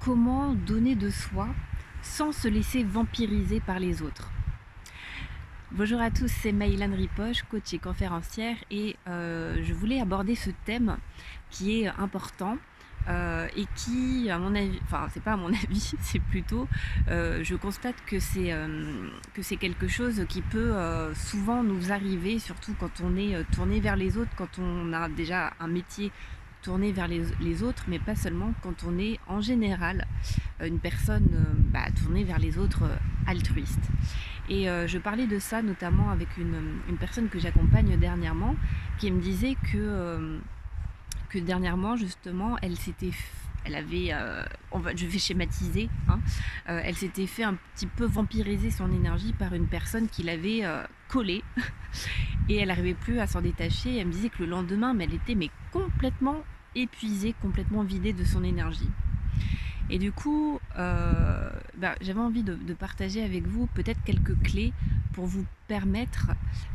comment donner de soi sans se laisser vampiriser par les autres. Bonjour à tous, c'est Maïlan Ripoche, coach et conférencière, et je voulais aborder ce thème qui est important et qui, à mon avis, enfin c'est pas à mon avis, c'est plutôt, je constate que c'est quelque chose qui peut souvent nous arriver, surtout quand on est tourné vers les autres, quand on a déjà un métier tourné vers les autres, mais pas seulement, quand on est en général une personne tournée vers les autres, altruiste. Et je parlais de ça notamment avec une personne que j'accompagne dernièrement, qui me disait que dernièrement justement elle avait, je vais schématiser, hein, elle s'était fait un petit peu vampiriser son énergie par une personne qui l'avait collée et elle n'arrivait plus à s'en détacher. Elle me disait que le lendemain, elle était complètement épuisée, complètement vidée de son énergie. Et du coup, j'avais envie de partager avec vous peut-être quelques clés pour vous permettre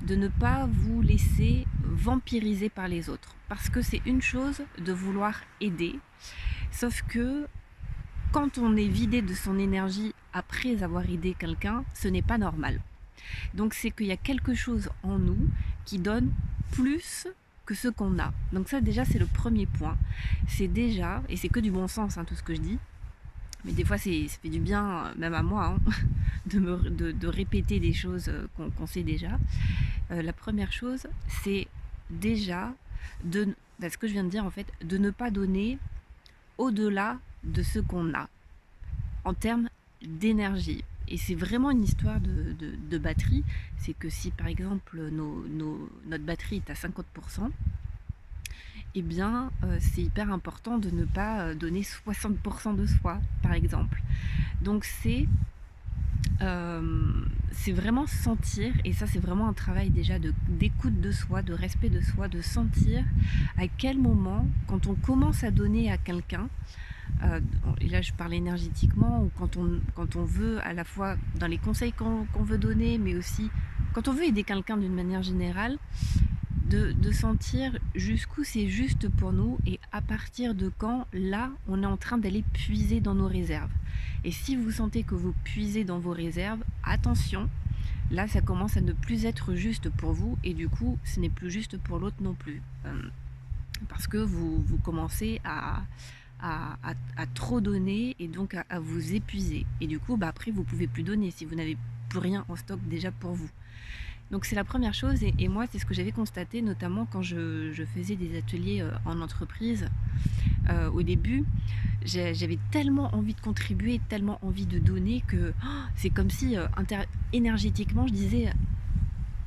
de ne pas vous laisser vampiriser par les autres. Parce que c'est une chose de vouloir aider, sauf que quand on est vidé de son énergie après avoir aidé quelqu'un, ce n'est pas normal. Donc c'est qu'il y a quelque chose en nous qui donne plus que ce qu'on a. Donc ça déjà c'est le premier point. C'est déjà, et c'est que du bon sens tout ce que je dis, mais des fois ça fait du bien, même à moi, de répéter des choses qu'on sait déjà. La première chose, c'est déjà, ce que je viens de dire en fait, de ne pas donner au-delà de ce qu'on a, en termes d'énergie. Et c'est vraiment une histoire de batterie. C'est que si par exemple notre batterie est à 50%, eh bien c'est hyper important de ne pas donner 60% de soi, par exemple. Donc c'est vraiment sentir, et ça c'est vraiment un travail déjà d'écoute de soi, de respect de soi, de sentir à quel moment, quand on commence à donner à quelqu'un, et là je parle énergétiquement, ou quand on veut à la fois dans les conseils qu'on veut donner, mais aussi quand on veut aider quelqu'un d'une manière générale, de sentir jusqu'où c'est juste pour nous et à partir de quand, là, on est en train d'aller puiser dans nos réserves. Et si vous sentez que vous puisez dans vos réserves, attention, là, ça commence à ne plus être juste pour vous et du coup, ce n'est plus juste pour l'autre non plus. Parce que vous commencez à trop donner et donc à vous épuiser. Et du coup, après, vous ne pouvez plus donner si vous n'avez plus rien en stock déjà pour vous. Donc c'est la première chose, et moi c'est ce que j'avais constaté notamment quand je faisais des ateliers en entreprise. Au début, j'avais tellement envie de contribuer, tellement envie de donner que c'est comme si énergétiquement je disais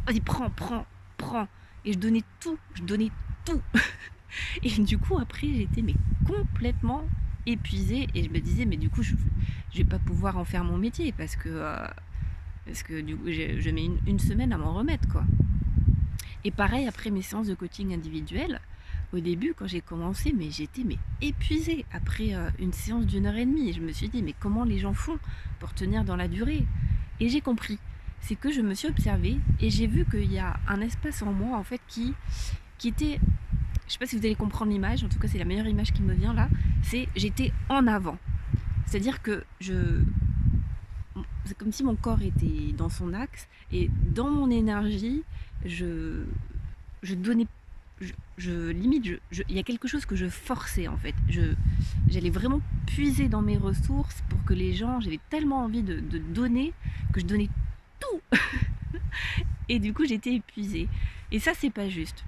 vas-y prends, et je donnais tout. Et du coup après j'étais complètement épuisée et je me disais mais du coup je vais pas pouvoir en faire mon métier parce que du coup je mets une semaine à m'en remettre quoi. Et pareil après mes séances de coaching individuel, au début quand j'ai commencé, j'étais épuisée après une séance d'1h30 et je me suis dit mais comment les gens font pour tenir dans la durée. Et j'ai compris, c'est que je me suis observée et j'ai vu qu'il y a un espace en moi en fait qui était, je sais pas si vous allez comprendre l'image, en tout cas c'est la meilleure image qui me vient là, c'est j'étais en avant, c'est-à-dire que c'est comme si mon corps était dans son axe et dans mon énergie, je donnais, limite, il y a quelque chose que je forçais en fait. J'allais vraiment puiser dans mes ressources pour que les gens, j'avais tellement envie de donner que je donnais tout. Et du coup, j'étais épuisée. Et ça, c'est pas juste.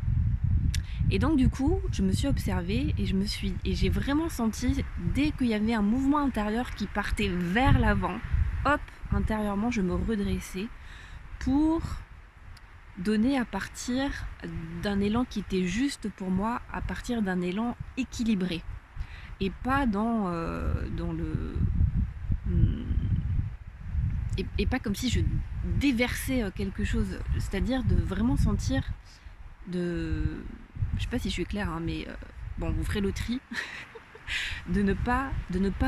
Et donc du coup, je me suis observée et j'ai vraiment senti, dès qu'il y avait un mouvement intérieur qui partait vers l'avant, hop, intérieurement, je me redressais pour donner à partir d'un élan qui était juste pour moi, à partir d'un élan équilibré. Et pas dans le... Et pas comme si je déversais quelque chose, c'est-à-dire de vraiment sentir je sais pas si je suis claire, mais bon, vous ferez le tri, de ne pas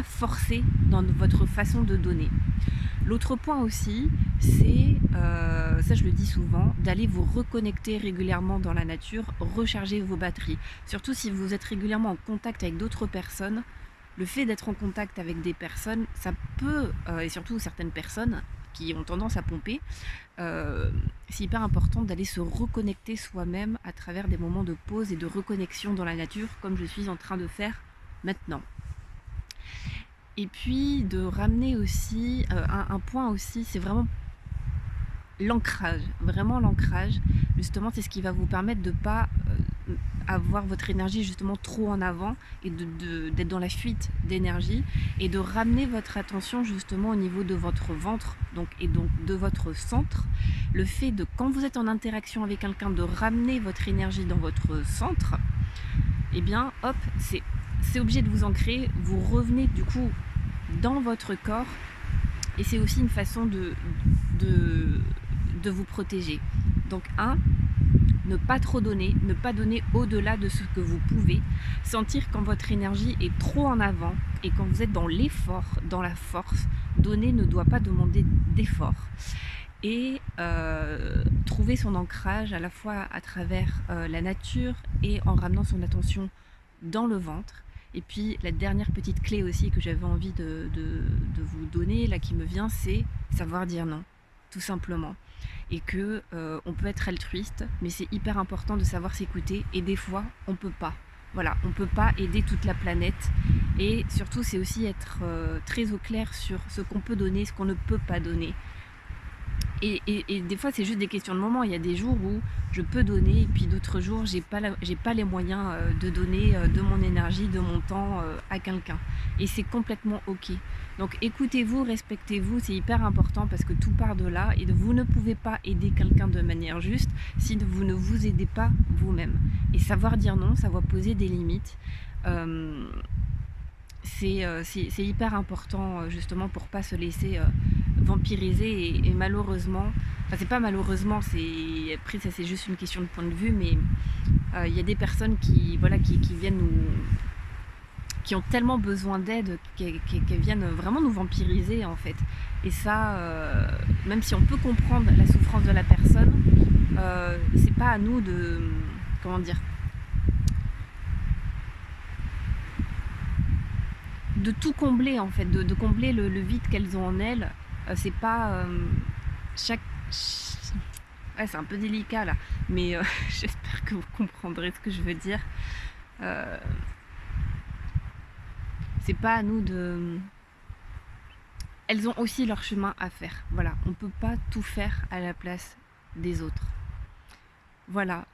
forcer dans votre façon de donner. L'autre point aussi, c'est, ça je le dis souvent, d'aller vous reconnecter régulièrement dans la nature, recharger vos batteries. Surtout si vous êtes régulièrement en contact avec d'autres personnes, le fait d'être en contact avec des personnes, ça peut, et surtout certaines personnes qui ont tendance à pomper, c'est hyper important d'aller se reconnecter soi-même à travers des moments de pause et de reconnexion dans la nature, comme je suis en train de faire maintenant. Et puis de ramener aussi, un point aussi, c'est vraiment l'ancrage, vraiment l'ancrage. Justement, c'est ce qui va vous permettre de ne pas avoir votre énergie justement trop en avant et d'être dans la fuite d'énergie, et de ramener votre attention justement au niveau de votre ventre, et donc de votre centre. Le fait de, quand vous êtes en interaction avec quelqu'un, de ramener votre énergie dans votre centre, et bien hop, c'est obligé de vous ancrer, vous revenez du coup dans votre corps, et c'est aussi une façon de vous protéger. Donc ne pas trop donner, ne pas donner au-delà de ce que vous pouvez, sentir quand votre énergie est trop en avant, et quand vous êtes dans l'effort, dans la force. Donner ne doit pas demander d'effort. Et trouver son ancrage à la fois à travers la nature et en ramenant son attention dans le ventre. Et puis la dernière petite clé aussi que j'avais envie de vous donner, là qui me vient, c'est savoir dire non, tout simplement. Et que on peut être altruiste, mais c'est hyper important de savoir s'écouter, et des fois on peut pas. Voilà, on peut pas aider toute la planète, et surtout c'est aussi être très au clair sur ce qu'on peut donner, ce qu'on ne peut pas donner. Et des fois c'est juste des questions de moment. Il y a des jours où je peux donner, et puis d'autres jours j'ai pas les moyens de donner de mon énergie, de mon temps à quelqu'un, et c'est complètement ok. Donc écoutez-vous, respectez-vous, c'est hyper important, parce que tout part de là, et vous ne pouvez pas aider quelqu'un de manière juste si vous ne vous aidez pas vous-même. Et savoir dire non, savoir poser des limites, c'est hyper important justement pour pas se laisser vampiriser, et malheureusement, enfin c'est pas malheureusement, après ça c'est juste une question de point de vue, mais il y a des personnes qui viennent qui ont tellement besoin d'aide qu'elles viennent vraiment nous vampiriser en fait. Et ça, même si on peut comprendre la souffrance de la personne, c'est pas à nous de, comment dire, de tout combler en fait, de combler le vide qu'elles ont en elles. C'est pas chaque ouais, c'est un peu délicat là, mais j'espère que vous comprendrez ce que je veux dire. C'est pas à nous de... Elles ont aussi leur chemin à faire. Voilà, on peut pas tout faire à la place des autres. Voilà.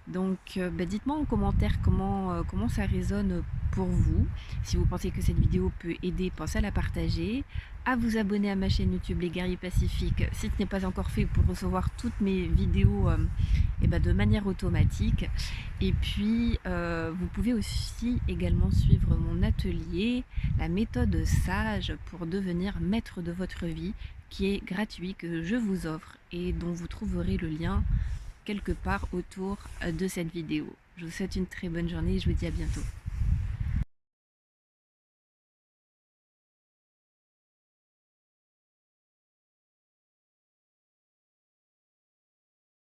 Donc dites-moi en commentaire comment ça résonne pour vous. Si vous pensez que cette vidéo peut aider, pensez à la partager, à vous abonner à ma chaîne YouTube Les Guerriers Pacifiques si ce n'est pas encore fait, pour recevoir toutes mes vidéos de manière automatique. Et puis vous pouvez aussi également suivre mon atelier, la méthode sage pour devenir maître de votre vie, qui est gratuit, que je vous offre et dont vous trouverez le lien quelque part autour de cette vidéo. Je vous souhaite une très bonne journée et je vous dis à bientôt.